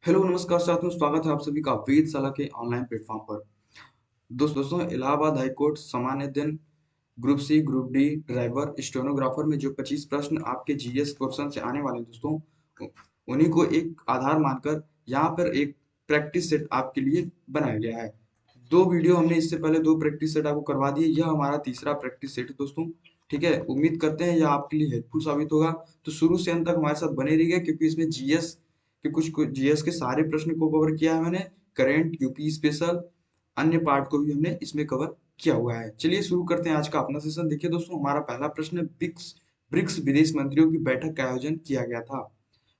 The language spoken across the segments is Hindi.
हेलो नमस्कार साथियों, स्वागत है आप सभी का वेधशाला के ऑनलाइन प्लेटफॉर्म पर। दोस्तों, इलाहाबाद हाईकोर्ट सामान्य दिन group C, group D, driver, stenographer में जो 25 प्रश्न आपके जीएस क्वेश्चन से आने वाले हैं दोस्तों, उन्हीं को एक आधार मानकर यहाँ पर एक प्रैक्टिस सेट आपके लिए बनाया गया है। दो वीडियो हमने इससे पहले दो प्रैक्टिस सेट आपको करवा दिए, यह हमारा तीसरा प्रैक्टिस सेट है दोस्तों। ठीक है, उम्मीद करते हैं यह आपके लिए हेल्पफुल साबित होगा। तो शुरू से अंत तक हमारे साथ बने रहिए, क्योंकि इसमें जीएस के कुछ जीएस के सारे प्रश्न को कवर किया है मैंने। करंट, यूपी स्पेशल, अन्य पार्ट को भी हमने इसमें कवर किया हुआ है। चलिए शुरू करते हैं आज का अपना सेशन। देखिए दोस्तों, हमारा पहला प्रश्न है, ब्रिक्स ब्रिक्स विदेश मंत्रियों की बैठक का आयोजन किया गया था।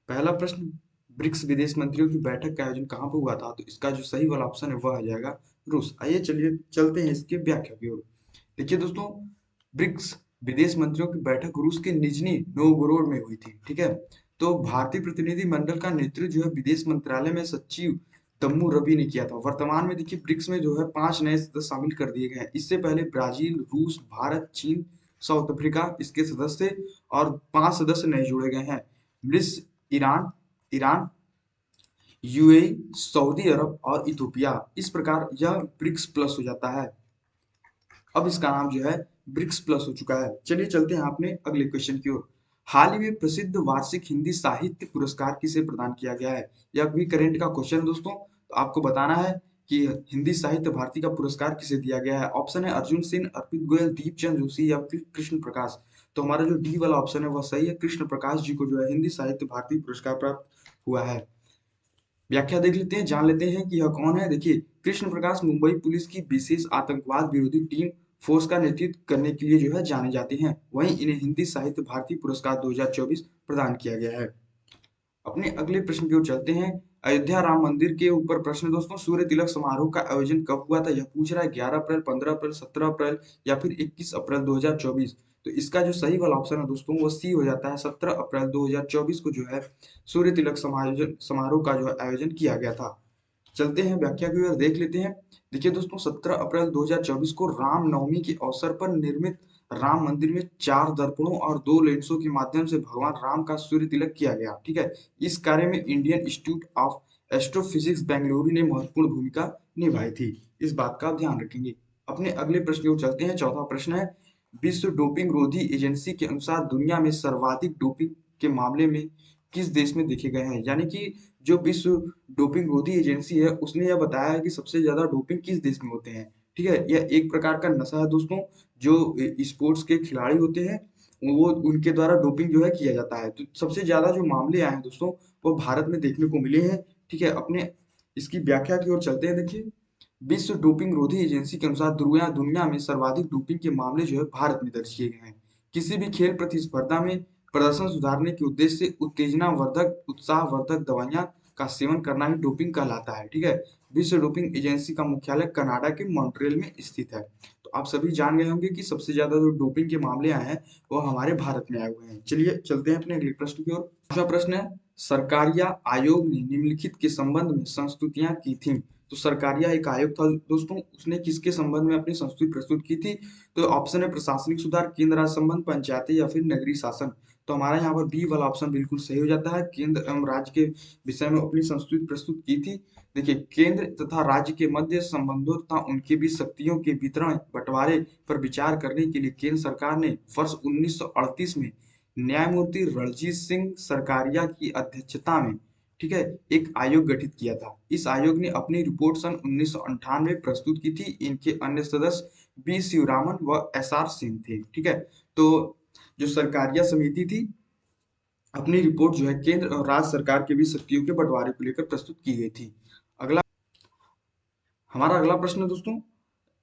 पहला प्रश्न, ब्रिक्स विदेश मंत्रियों की बैठक का आयोजन कहाँ पर हुआ था? तो इसका जो सही वाला ऑप्शन है वह आ जाएगा रूस। आइए चलिए चलते हैं इसके व्याख्या की ओर। देखिए दोस्तों, ब्रिक्स विदेश मंत्रियों की बैठक रूस के निजनी नोवगोरोड में हुई थी। ठीक है, तो भारतीय प्रतिनिधि मंडल का नेतृत्व जो है विदेश मंत्रालय में सचिव तम्मू रवि ने किया था। वर्तमान में देखिए ब्रिक्स में जो है 5 नए सदस्य शामिल कर दिए गए हैं। इससे पहले ब्राजील, रूस, भारत, चीन, साउथ अफ्रीका इसके सदस्य और 5 सदस्य नए जोड़े गए हैं। मिस्र, ईरान ईरान यूएई, सऊदी अरब और इथोपिया। इस प्रकार यह ब्रिक्स प्लस हो जाता है। अब इसका नाम जो है ब्रिक्स प्लस हो चुका है। चलिए चलते हैं अपने अगले क्वेश्चन की ओर। हाल ही में प्रसिद्ध वार्षिक हिंदी साहित्य पुरस्कार किसे प्रदान किया गया है? यह भी करेंट का क्वेश्चन दोस्तों। तो आपको बताना है कि हिंदी साहित्य भारती का पुरस्कार किसे दिया गया है। ऑप्शन है अर्जुन सिंह, अर्पित गोयल, दीपचंद जोशी या फिर कृष्ण प्रकाश। तो हमारा जो डी वाला ऑप्शन है वह सही है। कृष्ण प्रकाश जी को जो है हिंदी साहित्य भारती पुरस्कार प्राप्त हुआ है। व्याख्या देख लेते हैं, जान लेते हैं कि यह कौन है। देखिए, कृष्ण प्रकाश मुंबई पुलिस की विशेष आतंकवाद विरोधी टीम फोर्स का नेतृत्व करने के लिए जो है जाने जाते हैं। वहीं इन्हें हिंदी साहित्य भारती पुरस्कार 2024 प्रदान किया गया है। अपने अगले प्रश्न की ओर चलते हैं। अयोध्या राम मंदिर के ऊपर प्रश्न दोस्तों, सूर्य तिलक समारोह का आयोजन कब हुआ था? यह पूछ रहा है 11 अप्रैल, 15 अप्रैल, 17 अप्रैल या फिर 21 अप्रैल 2024। तो इसका जो सही वाला ऑप्शन है दोस्तों वो सी हो जाता है। 17 अप्रैल 2024 को जो है सूर्य तिलक समारोह का जो है आयोजन किया गया था। चलते हैं व्याख्या की ओर, देख लेते हैं। देखिए दोस्तों, 17 अप्रैल 2024 को रामनवमी के अवसर पर निर्मित राम मंदिर में 4 दर्पणों और 2 लेंसों के माध्यम से भगवान राम का सूर्य तिलक किया गया। ठीक है, इस कार्य में Indian institute of astrophysics Bengaluru ने महत्वपूर्ण भूमिका निभाई थी। इस बात का आप ध्यान रखेंगे। अपने अगले प्रश्न की ओर चलते हैं। चौथा प्रश्न है, विश्व डोपिंग रोधी एजेंसी के अनुसार दुनिया में सर्वाधिक डोपिंग के मामले में किस देश में देखे गए हैं? यानी कि जो विश्व डोपिंग रोधी एजेंसी है उसने यह बताया है कि सबसे ज्यादा डोपिंग किस देश में होते हैं। ठीक है, यह एक प्रकार का नशा है दोस्तों। जो स्पोर्ट्स के खिलाड़ी होते हैं वो उनके द्वारा डोपिंग जो है किया जाता है। तो सबसे ज्यादा जो मामले आए हैं दोस्तों वो भारत में देखने को मिले हैं। ठीक है, अपने इसकी व्याख्या की ओर चलते हैं। देखिए, विश्व डोपिंग रोधी एजेंसी के अनुसार दुनिया में सर्वाधिक डोपिंग के मामले जो है भारत में दर्ज किए गए हैं। किसी भी खेल प्रतिस्पर्धा में प्रदर्शन सुधारने के उद्देश्य से उत्तेजनावर्धक, उत्साहवर्धक दवाइयां का सेवन करना ही डोपिंग कहलाता है। ठीक है, विश्व डोपिंग एजेंसी का मुख्यालय कनाडा के मॉन्ट्रियल में स्थित है। तो आप सभी जान गए होंगे कि सबसे ज्यादा जो डोपिंग के मामले आए हैं वो हमारे भारत में आए हुए हैं। चलिए चलते हैं अपने अगले प्रश्न की ओर। दूसरा प्रश्न है, सरकारिया आयोग ने निम्नलिखित के संबंध में संस्तुतियां की थी। तो सरकारिया एक आयोग था दोस्तों, उसने किसके संबंध में अपनी संस्तुति प्रस्तुत की थी? तो ऑप्शन है प्रशासनिक सुधार, केंद्र राज्य संबंध, पंचायती या फिर नगरीय शासन। तो हमारा यहाँ पर बी वाला ऑप्शन बिल्कुल सही हो जाता है। केंद्र एवं राज्य के विषय में अपनी संस्तुति प्रस्तुत की थी। देखिए, केंद्र तथा राज्य के मध्य संबंधों तथा उनके बीच शक्तियों के वितरण बंटवारे पर विचार करने के लिए केंद्र सरकार ने वर्ष 1938 में न्यायमूर्ति रणजीत सिंह सरकारिया की अध्यक्षता में, ठीक है, एक आयोग गठित किया था। इस आयोग ने अपनी रिपोर्ट सन 1998 में प्रस्तुत की थी। इनके अन्य सदस्य बी शिवरामन व एस आर सिंह थे। ठीक है, तो जो सरकारिया समिति थी अपनी रिपोर्ट जो है केंद्र और राज्य सरकार के बीच शक्तियों के बंटवारे को लेकर प्रस्तुत की गई थी। अगला हमारा अगला प्रश्न है दोस्तों,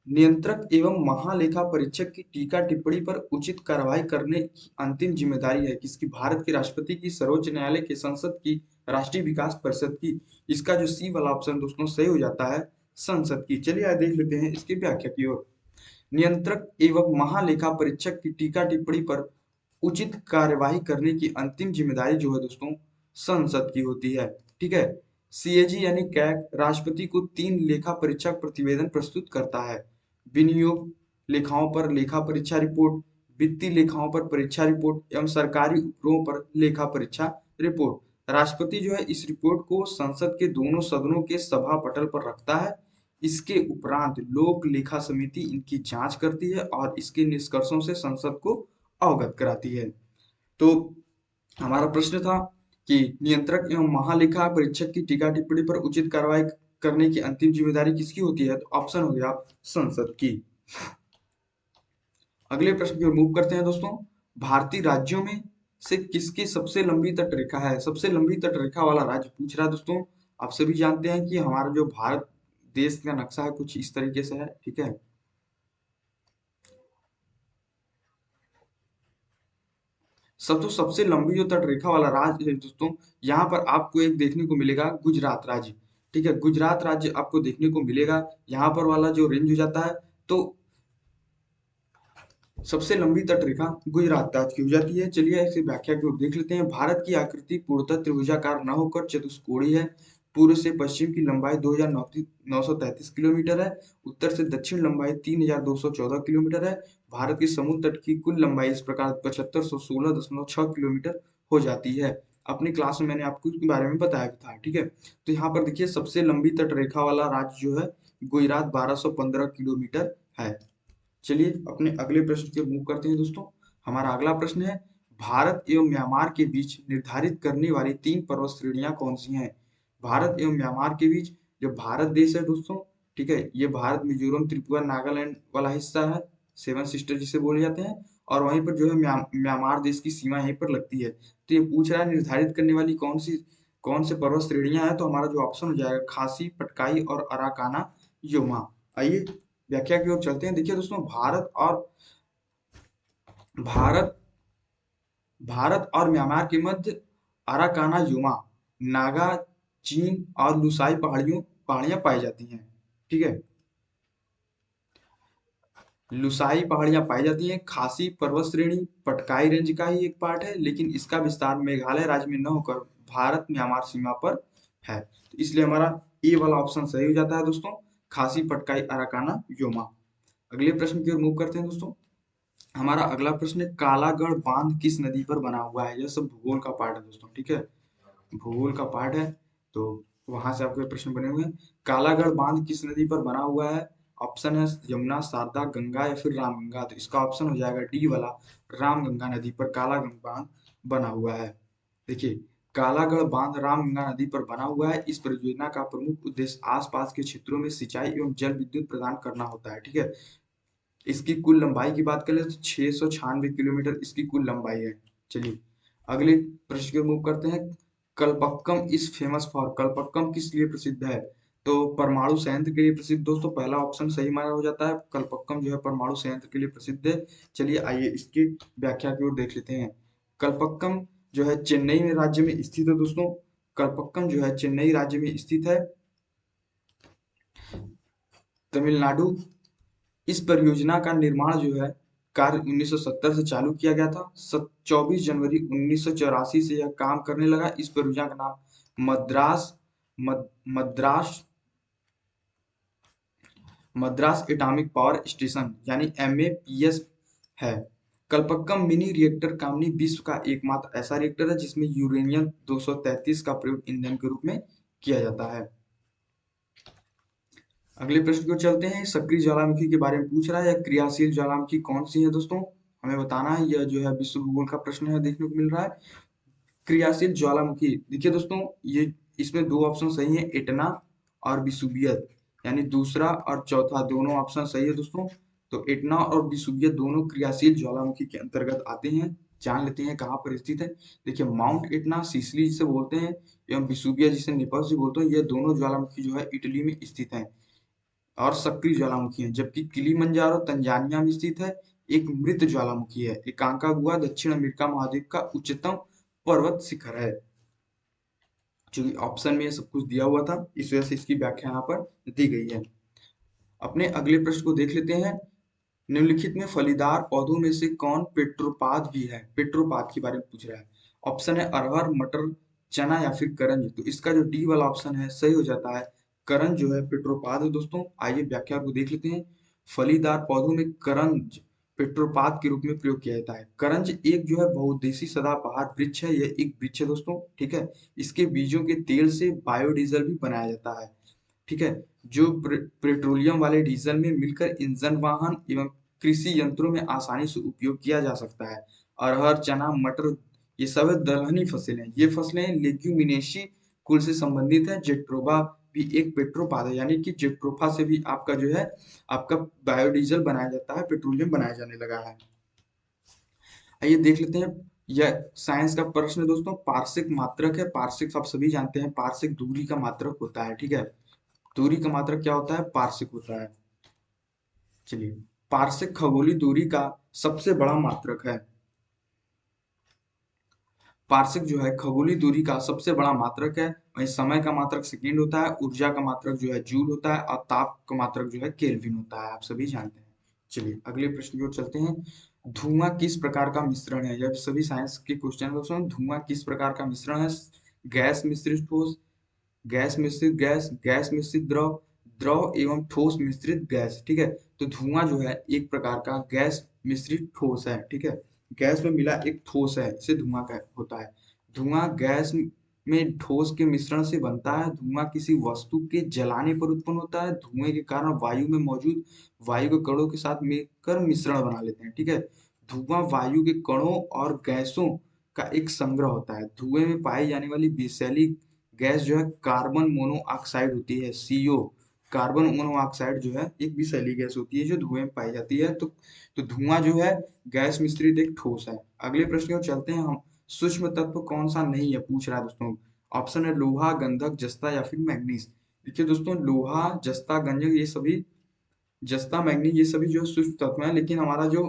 नियंत्रक एवं महालेखा परीक्षक की टीका टिप्पणी पर उचित कार्रवाई करने की अंतिम जिम्मेदारी है किसकी? भारत के राष्ट्रपति की, सर्वोच्च न्यायालय की, संसद की, राष्ट्रीय विकास परिषद की। इसका जो सी वाला ऑप्शन दोस्तों सही हो जाता है, संसद की। चलिए आइए देख लेते हैं इसकी व्याख्या की ओर। नियंत्रक एवं महालेखा परीक्षक की टीका टिप्पणी पर उचित कार्यवाही करने की अंतिम जिम्मेदारी जो है दोस्तों संसद की होती है। ठीक है, सीएजी यानी कैग राष्ट्रपति को 3 लेखा परीक्षक प्रतिवेदन प्रस्तुत करता है। विनियोग लेखाओं पर लेखा परीक्षा रिपोर्ट, वित्तीय लेखाओं पर परीक्षा रिपोर्ट एवं सरकारी उपक्रमों पर लेखा परीक्षा रिपोर्ट। राष्ट्रपति जो है इस रिपोर्ट को संसद के दोनों सदनों के सभा पटल पर रखता है। इसके उपरांत लोक लेखा समिति इनकी जांच करती है और इसके निष्कर्षों से संसद को अवगत कराती है। तो हमारा प्रश्न था कि नियंत्रक एवं महालेखा परीक्षक की टीका टिप्पणी पर उचित कार्रवाई करने की अंतिम जिम्मेदारी किसकी होती है? तो ऑप्शन हो गया संसद की। अगले प्रश्न की ओर मूव करते हैं दोस्तों। भारतीय राज्यों में से किसकी सबसे लंबी तटरेखा है? सबसे लंबी तटरेखा वाला राज्य पूछ रहा है दोस्तों। आप सभी जानते हैं कि हमारा जो भारत देश का नक्शा है कुछ इस तरीके से है, ठीक है। सबसे लंबी जो तटरेखा वाला राज्य है दोस्तों, यहाँ पर आपको एक देखने को मिलेगा गुजरात राज्य, ठीक है। गुजरात राज्य आपको देखने को मिलेगा, यहाँ पर वाला जो रेंज हो जाता है। तो सबसे लंबी तटरेखा गुजरात राज्य की हो जाती है। चलिए इसे व्याख्या की ओर देख लेते हैं। भारत की आकृति पूर्णतः त्रिभुजाकार न होकर चतुष्कोणीय है। पूर्व से पश्चिम की लंबाई 2933 किलोमीटर है। उत्तर से दक्षिण लंबाई 3214 किलोमीटर है। भारत के समुद्र तट की कुल लंबाई इस प्रकार 7516.6 किलोमीटर हो जाती है। अपनी क्लास में मैंने आपको इसके बारे में बताया भी था, ठीक है। तो यहाँ पर देखिए सबसे लंबी तटरेखा वाला राज्य जो है गुजरात 1215 किलोमीटर है। चलिए अपने अगले प्रश्न की ओर मूव करते हैं दोस्तों। हमारा अगला प्रश्न है, भारत एवं म्यांमार के बीच निर्धारित करने वाली 3 पर्वत श्रेणियां कौन सी हैं? भारत एवं म्यांमार के बीच जो भारत देश है दोस्तों, ठीक है, ये भारत मिजोरम त्रिपुरा नागालैंड वाला हिस्सा है, सेवन सिस्टर जिसे बोले जाते हैं। और वहीं पर जो है म्यांमार देश की सीमा यहीं पर लगती है। तो ये पूछ रहा है निर्धारित करने वाली कौन से पर्वत श्रेणियां हैं? तो हमारा जो ऑप्शन हो जाएगा खासी, पटकाई और अराकाना योमा। आइए व्याख्या की ओर चलते हैं। देखिए दोस्तों, भारत भारत और म्यांमार के मध्य अराकाना योमा, नागा, चीन और लुसाई पहाड़ियां पाई जाती हैं, ठीक है। लुसाई पहाड़ियां पाई जाती हैं। खासी पर्वत श्रेणी पटकाई रेंज का ही एक पार्ट है, लेकिन इसका विस्तार मेघालय राज्य में न होकर भारत म्यांमार सीमा पर है। तो इसलिए हमारा ए वाला ऑप्शन सही हो जाता है दोस्तों, खासी, पटकाई, अराकाना योमा। अगले प्रश्न की ओर मूव करते हैं दोस्तों। हमारा अगला प्रश्न है, कालागढ़ बांध किस नदी पर बना हुआ है? यह सब भूगोल का पार्ट है दोस्तों, ठीक है, भूगोल का पार्ट है। तो वहां से आपके प्रश्न बने हुए हैं। कालागढ़ बांध किस नदी पर बना हुआ है? ऑप्शन है यमुना, शारदा, गंगा या फिर रामगंगा। तो इसका ऑप्शन हो जाएगा डी वाला, रामगंगा नदी पर कालागढ़ बांध बना हुआ है। देखिए, कालागढ़ बांध रामगंगा नदी पर बना हुआ है। इस परियोजना का प्रमुख उद्देश्य आसपास के क्षेत्रों में सिंचाई एवं जल विद्युत प्रदान करना होता है, ठीक है। इसकी कुल लंबाई की बात करें तो 696 किलोमीटर इसकी कुल लंबाई है। चलिए अगले प्रश्न की ओर मूव करते हैं। Kalpakkam is famous for, Kalpakkam किस लिए प्रसिद्ध है? तो परमाणु संयंत्र के लिए प्रसिद्ध दोस्तों, पहला ऑप्शन सही माना हो जाता है। कल्पक्कम जो है परमाणु संयंत्र के लिए प्रसिद्ध है। चलिए आइए इसकी व्याख्या की ओर देख लेते हैं। कल्पक्कम जो है चेन्नई में राज्य में स्थित है दोस्तों। कल्पक्कम जो है चेन्नई राज्य में स्थित है, तमिलनाडु। इस परियोजना का निर्माण जो है कार्य 1970 से चालू किया गया था। 24 जनवरी 1984 से यह काम करने लगा। इस परियोजना का नाम Madras Madras atomic power station यानी MAPS है। कल्पक्कम मिनी रिएक्टर कामनी विश्व का एकमात्र ऐसा रिएक्टर है जिसमें यूरेनियम 233 का प्रयोग ईंधन के रूप में किया जाता है। अगले प्रश्न को चलते हैं। सक्रिय ज्वालामुखी के बारे में पूछ रहा है, या क्रियाशील ज्वालामुखी कौन सी है दोस्तों? हमें बताना है। यह जो है विश्व भूगोल का प्रश्न है, देखने को मिल रहा है। क्रियाशील ज्वालामुखी, देखिए दोस्तों, ये इसमें दो ऑप्शन सही है, एटना और विसुवियत, यानी दूसरा और चौथा दोनों ऑप्शन सही है दोस्तों। तो एटना और विसुवियत दोनों क्रियाशील ज्वालामुखी के अंतर्गत आते हैं। जान लेते हैं कहाँ पर स्थित है। देखिए, माउंट एटना सिसिली जिसे बोलते हैं एवं विसुविया जिसे नेपल्स भी बोलते हैं, यह दोनों ज्वालामुखी जो है इटली में स्थित है और सक्रिय ज्वालामुखी है। जबकि किलिमंजारो तंजानिया में स्थित है, एक मृत ज्वालामुखी है। एकांकागुआ दक्षिण अमेरिका महाद्वीप का उच्चतम पर्वत शिखर है। चूंकि ऑप्शन में ये सब कुछ दिया हुआ था, इस वजह से इसकी व्याख्या यहाँ पर दी गई है। अपने अगले प्रश्न को देख लेते हैं। निम्नलिखित में फलीदार पौधों में से कौन पेट्रोपाद भी है? पेट्रोपाद के बारे में पूछ रहा है। ऑप्शन है अरहर, मटर, चना या फिर करंज। तो इसका जो डी वाला ऑप्शन है सही हो जाता है। करंज जो है पेट्रोपाद है दोस्तों। आइए व्याख्या को देख लेते हैं। फलीदार पौधों में करंज पेट्रोपात के रूप में प्रयोग किया जाता है। करंज एक जो है बहुउद्देशीय सदाबहार वृक्ष है, यह एक वृक्ष है दोस्तों, ठीक है। इसके बीजों के तेल से बायोडीजल भी बनाया जाता है, ठीक है, जो पेट्रोलियम वाले डीजल में मिलकर इंजन वाहन एवं कृषि यंत्रों में आसानी से उपयोग किया जा सकता है। अरहर, चना, मटर, ये सब दलहनी फसलें हैं। ये फसलें लेग्यूमिनेसी कुल से संबंधित है। जेट्रोफा भी एक पेट्रोपात है, यानी कि जेट्रोफा से भी आपका जो है आपका बायोडीजल बनाया जाता है, पेट्रोलियम बनाया जाने लगा है। आइए देख लेते हैं, यह साइंस का प्रश्न है दोस्तों। पार्शिक मात्रक है। पार्शिक आप सभी जानते हैं, पार्शिक दूरी का मात्रक होता है, ठीक है। दूरी का मात्रक क्या होता है? पार्शिक होता है। चलिए, पार्शिक खगोलीय दूरी का सबसे बड़ा मात्रक है। पार्शिक जो है खगोलीय दूरी का सबसे बड़ा मात्रक है। वहीं समय का मात्रक सेकंड होता है, ऊर्जा का मात्रक जो है जूल होता है, और ताप का मात्रक जो है केल्विन होता है, आप सभी जानते हैं। चलिए अगले प्रश्न की ओर चलते हैं। धुआं किस प्रकार का मिश्रण है? यह सभी साइंस के क्वेश्चन है दोस्तों। धुआं किस प्रकार का मिश्रण है? गैस मिश्रित ठोस, गैस मिश्रित गैस, गैस मिश्रित द्रव, द्रव एवं ठोस मिश्रित गैस, ठीक है। तो धुआं जो है एक प्रकार का गैस मिश्रित ठोस है, ठीक है। गैस में मिला एक ठोस है, इसे धुआं का होता है। धुआं गैस में ठोस के मिश्रण से बनता है। धुआं किसी वस्तु के जलाने पर उत्पन्न होता है। धुएं के कारण वायु में मौजूद वायु के कणों के साथ मिलकर मिश्रण बना लेते हैं, ठीक है। धुआं वायु के कणों और गैसों का एक संग्रह होता है। धुएं में पाई जाने वाली विषैली गैस जो है कार्बन मोनोऑक्साइड होती है, सीओ। कार्बन मोनोऑक्साइड जो है एक विषैली गैस होती है जो धुएं में पाई जाती है। तो धुआं जो है गैस मिश्रित एक ठोस है। अगले प्रश्न की ओर चलते हैं हम। सूक्ष्म तत्व कौन सा नहीं है, पूछ रहा है दोस्तों। ऑप्शन है लोहा, गंधक, जस्ता या फिर मैग्नीज। देखिए दोस्तों, लोहा, जस्ता, गंधक, ये सभी, जस्ता, मैग्नीज, ये सभी जो है सूक्ष्म तत्व है, लेकिन हमारा जो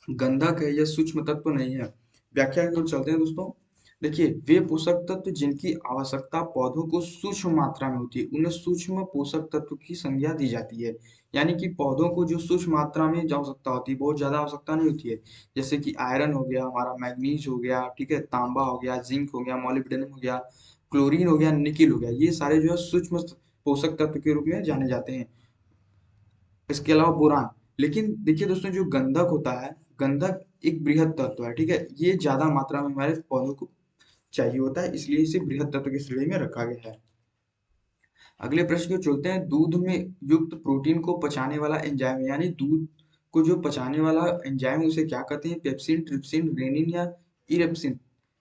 गंधक है यह सूक्ष्म तत्व नहीं है। व्याख्या की ओर चलते हैं दोस्तों। देखिए, वे पोषक तत्व जिनकी आवश्यकता पौधों को सूक्ष्म मात्रा में होती है, उन्हें सूक्ष्म पोषक तत्व की संज्ञा दी जाती है। यानी कि पौधों को जो सूक्ष्म मात्रा में जो आवश्यकता होती है, बहुत ज्यादा आवश्यकता नहीं होती है। जैसे कि आयरन हो गया, हमारा मैग्नीज हो गया, ठीक है, तांबा हो गया, जिंक हो गया, मॉलिब्डेनम हो गया, क्लोरीन हो गया, निकिल हो गया, ये सारे जो है सूक्ष्म पोषक तत्व के रूप में जाने जाते हैं। इसके अलावा बोरान। लेकिन देखिए दोस्तों, जो गंधक होता है, गंधक एक बृहद तत्व है, ठीक है। ये ज्यादा मात्रा में हमारे पौधों को चाहिए होता है, इसलिए इसे बृहद तत्व की श्रेणी में रखा गया है। अगले प्रश्न को चलते हैं। दूध में युक्त प्रोटीन को पचाने वाला एंजाइम, यानी दूध को जो पचाने वाला एंजाइम है उसे क्या कहते हैं? पेप्सिन, ट्रिप्सिन, रेनिन या इरेप्सिन।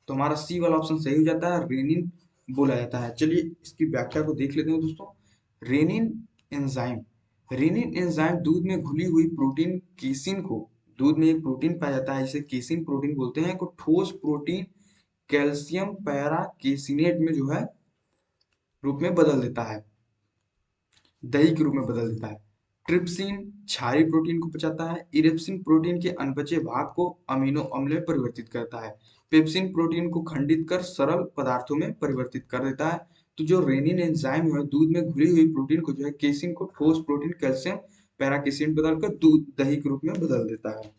तो हमारा सी वाला ऑप्शन सही हो जाता है, रेनिन बोला जाता है। चलिए इसकी व्याख्या को देख लेते हैं दोस्तों। रेनिन एंजाइम, रेनिन एंजाइम दूध में घुली हुई प्रोटीन केसिन को, दूध में एक प्रोटीन पाया जाता है जिसे केसिन प्रोटीन बोलते हैं, को ठोस प्रोटीन कैल्शियम पैरा केसिनेट में जो है रूप में बदल देता है, दही के रूप में बदल देता है। ट्रिप्सिन क्षारीय प्रोटीन को पचाता है। इरेप्सिन प्रोटीन के अनपचे भाग को अमीनो अम्ल में परिवर्तित करता है। पेप्सिन प्रोटीन को खंडित कर सरल पदार्थों में परिवर्तित कर देता है। तो जो रेनिन एंजाइम है दूध में घुली हुई प्रोटीन को जो है केसिन को ठोस प्रोटीन कैल्शियम पैराकेसिन बदलकर दूध दही के रूप में बदल देता है।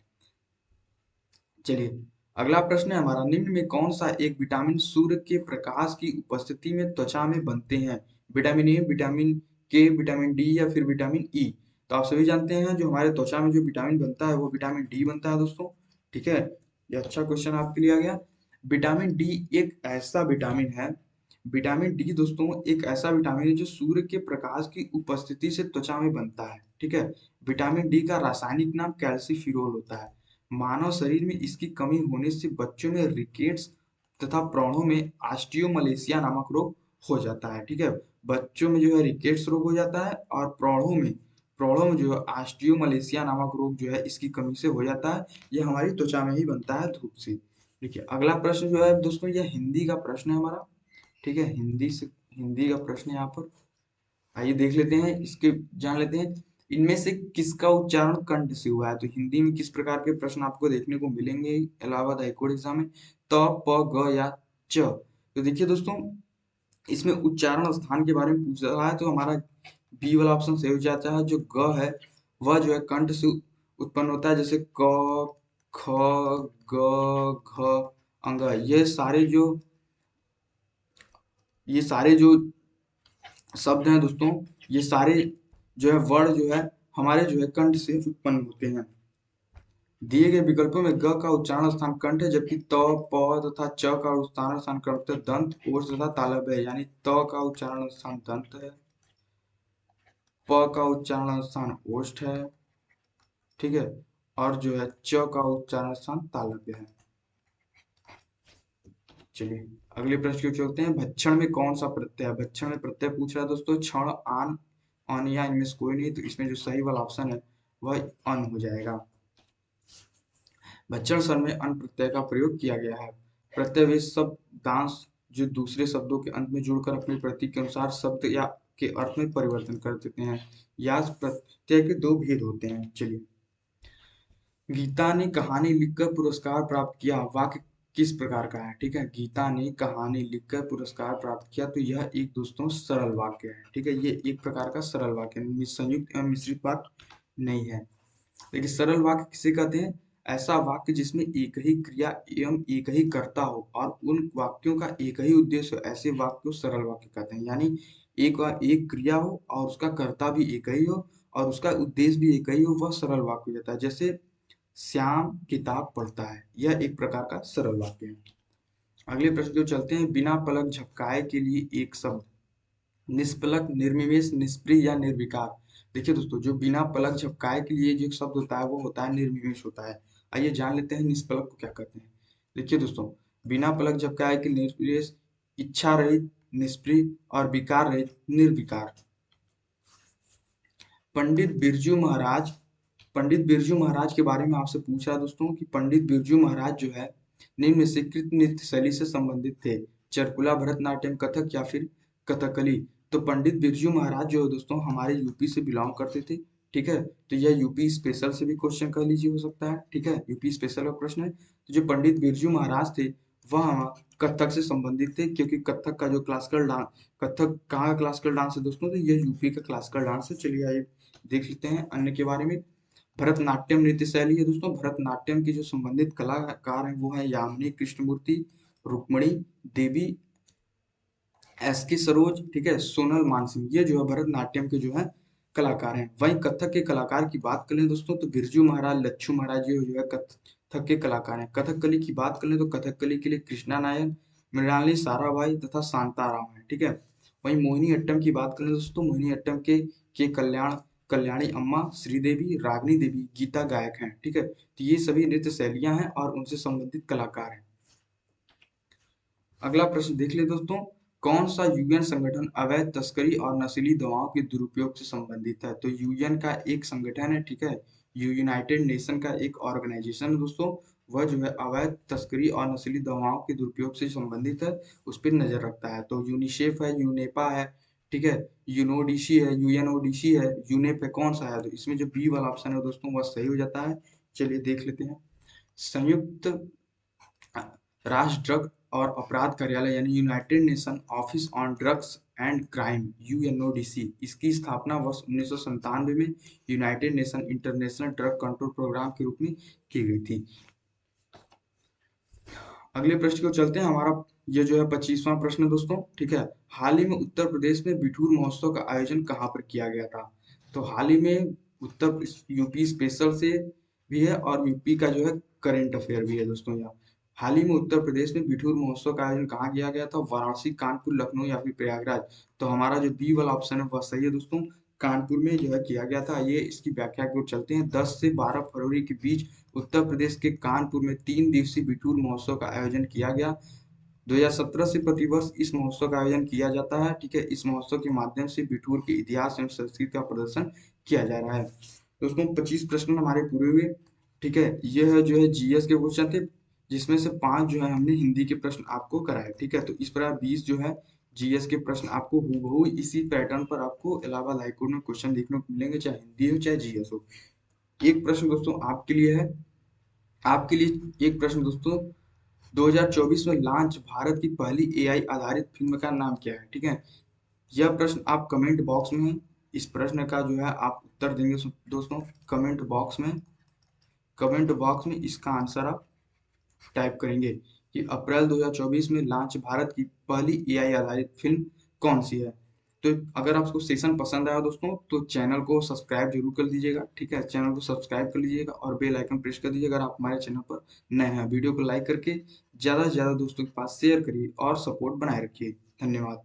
चलिए अगला प्रश्न है हमारा। निम्न में कौन सा एक विटामिन सूर्य के प्रकाश की उपस्थिति में त्वचा में बनते हैं? विटामिन ए, विटामिन के, विटामिन डी या फिर विटामिन ई। तो आप सभी जानते हैं जो हमारे त्वचा में जो विटामिन बनता है वो विटामिन डी बनता है दोस्तों, ठीक है। ये अच्छा क्वेश्चन आपके लिए आ गया। विटामिन डी एक ऐसा विटामिन है, विटामिन डी दोस्तों एक ऐसा विटामिन है जो सूर्य के प्रकाश की उपस्थिति से त्वचा में बनता है, ठीक है। विटामिन डी का रासायनिक नाम कैल्सीफिरोल होता है। मानव शरीर में इसकी कमी होने से बच्चों में रिकेट्स तथा प्रौढ़ों में ऑस्टियोमलेशिया नामक रोग हो जाता है, ठीक है। बच्चों में जो है रिकेट्स रोग हो जाता है और प्रौढ़ों में जो है ऑस्टियोमलेशिया नामक रोग जो है इसकी कमी से हो जाता है। ये हमारी त्वचा में ही बनता है, धूप से। देखिए अगला प्रश्न जो है दोस्तों, यह हिंदी का प्रश्न है हमारा, ठीक है। हिंदी का प्रश्न है यहाँ पर। आइए देख लेते हैं, इसके जान लेते हैं। इनमें से किसका उच्चारण कंठ से हुआ है? तो हिंदी में किस प्रकार के प्रश्न आपको देखने को मिलेंगे इलाहाबाद हाईकोर्ट एग्जाम में? त, प, ग या च। तो देखिए दोस्तों, इसमें उच्चारण स्थान के बारे में पूछ रहा है, तो हमारा बी वाला ऑप्शन सही हो जाता है। जो ग है वह जो है कंठ से उत्पन्न होता है, जैसे क, ख, ग, घ, अंग। ये सारे जो शब्द हैं दोस्तों, ये सारे जो है वर्ण जो है हमारे जो है कंठ से उत्पन्न होते हैं। दिए गए विकल्पों में ग का उच्चारण स्थान कंठ है, जबकि त, प तथा च का उच्चारण स्थान क्रमशः दंत, ओष्ठ तथा तालव्य है। यानी त का उच्चारण स्थान दंत है, प का उच्चारण स्थान ओष्ठ है, ठीक है, और जो है च का उच्चारण स्थान तालव्य है। चलिए अगले प्रश्न की ओर चलते हैं। भक्षण में कौन सा प्रत्यय है? भक्षण में प्रत्यय पूछ रहा है दोस्तों, क्षण, आन, अनिया, इनमें से कोई नहीं, तो इसमें जो सही वाला ऑप्शन है वह अन हो जाएगा। भक्षण स्वर में अन प्रत्यय का प्रयोग किया गया है। प्रत्यय वे शब्द दांश जो दूसरे शब्दों के अंत में जुड़कर अपने प्रतीक के अनुसार शब्द या के अर्थ में परिवर्तन कर देते हैं। या प्रत्यय के दो भेद होते हैं। चलिए, गीता ने कहानी लिखकर पुरस्कार प्राप्त किया, वाक्य किस प्रकार का है? ठीक है, गीता ने कहानी लिखकर पुरस्कार प्राप्त किया, तो यह एक दोस्तों सरल वाक्य है। ठीक है, ये एक प्रकार का सरल वाक्य है, संयुक्त एवं मिश्रित वाक्य नहीं है। देखिए, सरल वाक्य किसे कहते हैं? ऐसा वाक्य जिसमें एक ही क्रिया एवं एक ही कर्ता हो और उन वाक्यों का एक ही उद्देश्य हो, ऐसे वाक्य को सरल वाक्य कहते हैं। यानी एक क्रिया हो और उसका कर्ता भी एक ही हो और उसका उद्देश्य भी एक ही हो, वह सरल वाक्य हो जाता है। जैसे श्याम किताब पढ़ता है, यह एक प्रकार का सरल वाक्य है। अगले प्रश्न को चलते हैं। बिना पलक झपकाए के लिए एक शब्द, निष्पलक, निर्निमेष, निष्प्रिय या निर्विकार। देखिए दोस्तों, जो बिना पलक झपकाए के लिए जो शब्द होता है वो होता है निर्निमेष होता है। आइए जान लेते हैं निष्पलक को क्या कहते हैं। देखिए दोस्तों, बिना पलक झपकाए के निर्निमेष, इच्छा रहित, निष्प्रिय और विकार रहित निर्विकार। पंडित बिरजू महाराज, पंडित बिरजू महाराज के बारे में आपसे पूछा है दोस्तों कि पंडित बिरजू महाराज जो है निम्न में से कृत नृत्य शैली से संबंधित थे? चरकुला, भरतनाट्यम, कथक या फिर कथकली। तो पंडित बिरजू महाराज जो है दोस्तों हमारे यूपी से बिलोंग करते थे। ठीक है, तो यह यूपी स्पेशल से भी क्वेश्चन कह लीजिए हो सकता है। ठीक है, यूपी स्पेशल का प्रश्न है। तो जो पंडित बिरजू महाराज थे वह कथक से संबंधित थे, क्योंकि कथक का जो क्लासिकल डांस, कथक कहाँ का क्लासिकल डांस है दोस्तों? तो ये यूपी का क्लासिकल डांस है। चलिए आइए देख लेते हैं अन्य के बारे में। भरतनाट्यम नृत्य शैली है दोस्तों। भरतनाट्यम की जो संबंधित कलाकार हैं वो है यामिनी कृष्णमूर्ति, रुक्मणी देवी, एस के सरोज, ठीक है, सोनल मानसिंह। ये जो है भरतनाट्यम के जो है कलाकार हैं। वहीं कथक के कलाकार की बात करें दोस्तों तो बिरजू महाराज, लच्छू महाराज ये जो है कथक के कलाकार हैं। कथकली की बात करें तो कथकली के लिए कृष्णा नायर, मृणालिनी साराभाई तथा शांताराम है। ठीक है, वहीं मोहिनी अट्टम की बात करें दोस्तों, मोहिनी अट्टम के कल्याणी अम्मा, श्रीदेवी, रागनी देवी, गीता गायक हैं। ठीक है, तो ये सभी नृत्य शैलियां हैं और उनसे संबंधित कलाकार हैं। अगला प्रश्न देख ले दोस्तों। कौन सा यूएन संगठन अवैध तस्करी और नशीली दवाओं के दुरुपयोग से संबंधित है? तो यूएन का एक संगठन है, ठीक है, यूनाइटेड नेशन का एक ऑर्गेनाइजेशन है दोस्तों। वह जो है अवैध तस्करी और नशीली दवाओं के दुरुपयोग से संबंधित है, उस पर नजर रखता है। तो यूनिसेफ है, यूनेपा है, ठीक है, यूनोडीसी है, यूएनओडीसी है, यूनेप है, कौन सा है? तो इसमें जो बी वाला ऑप्शन है दोस्तों वह सही हो जाता है। चलिए देख लेते हैं। संयुक्त राष्ट्र ड्रग और अपराध कार्यालय यानी United Nation office on drugs and crime, UNODC, इसकी स्थापना वर्ष 1997 में United Nation international drug control programme के रूप में की गई थी। अगले प्रश्न को चलते हैं। हमारा ये जो है 25वां प्रश्न दोस्तों, ठीक है। हाल ही में उत्तर प्रदेश में बिठूर महोत्सव का आयोजन कहाँ पर किया गया था? तो हाल ही में उत्तर यूपी स्पेशल से भी है और यूपी का जो है करंट अफेयर भी है दोस्तों। यहाँ हाल ही में उत्तर प्रदेश में बिठूर महोत्सव का आयोजन कहाँ किया गया था? वाराणसी, कानपुर, लखनऊ या फिर प्रयागराज। तो हमारा जो बी वाला ऑप्शन है वह सही है दोस्तों, कानपुर में जो है किया गया था। ये इसकी व्याख्या की ओर चलते हैं। 10 से 12 फरवरी के बीच उत्तर प्रदेश के कानपुर में 3 दिवसीय बिठूर महोत्सव का आयोजन किया गया। 2017 से प्रतिवर्ष इस महोत्सव का आयोजन किया जाता है। ठीक है, इस महोत्सव के माध्यम से बिठूर के इतिहास एवं संस्कृति का प्रदर्शन किया जा रहा है। दोस्तों 25 प्रश्न हमारे पूरे हुए। ठीक है, यह जो है जीएस के क्वेश्चन थे, जिसमें से 5 जो है हमने हिंदी के प्रश्न आपको कराए। ठीक है, तो इस प्रकार 20 जो है जीएस के प्रश्न आपको हूबहू इसी पैटर्न पर आपको इलाहाबाद हाईकोर्ट में क्वेश्चन देखने को मिलेंगे, चाहे हिंदी हो चाहे जीएस हो। एक प्रश्न दोस्तों आपके लिए है, आपके लिए एक प्रश्न दोस्तों। 2024 में लॉन्च भारत की पहली एआई आधारित फिल्म का नाम क्या है? ठीक है, यह प्रश्न आप कमेंट बॉक्स में इस प्रश्न का जो है आप उत्तर देंगे दोस्तों। कमेंट बॉक्स में, कमेंट बॉक्स में इसका आंसर आप टाइप करेंगे कि अप्रैल 2024 में लॉन्च भारत की पहली एआई आधारित फिल्म कौन सी है। तो अगर आपको सेशन पसंद आया दोस्तों तो चैनल को सब्सक्राइब जरूर कर लीजिएगा, ठीक है? चैनल को सब्सक्राइब कर लीजिएगा और बेल आइकन प्रेस कर दीजिएगा अगर आप हमारे चैनल पर नए हैं। वीडियो को लाइक करके ज़्यादा से ज़्यादा दोस्तों के पास शेयर करिए और सपोर्ट बनाए रखिए। धन्यवाद।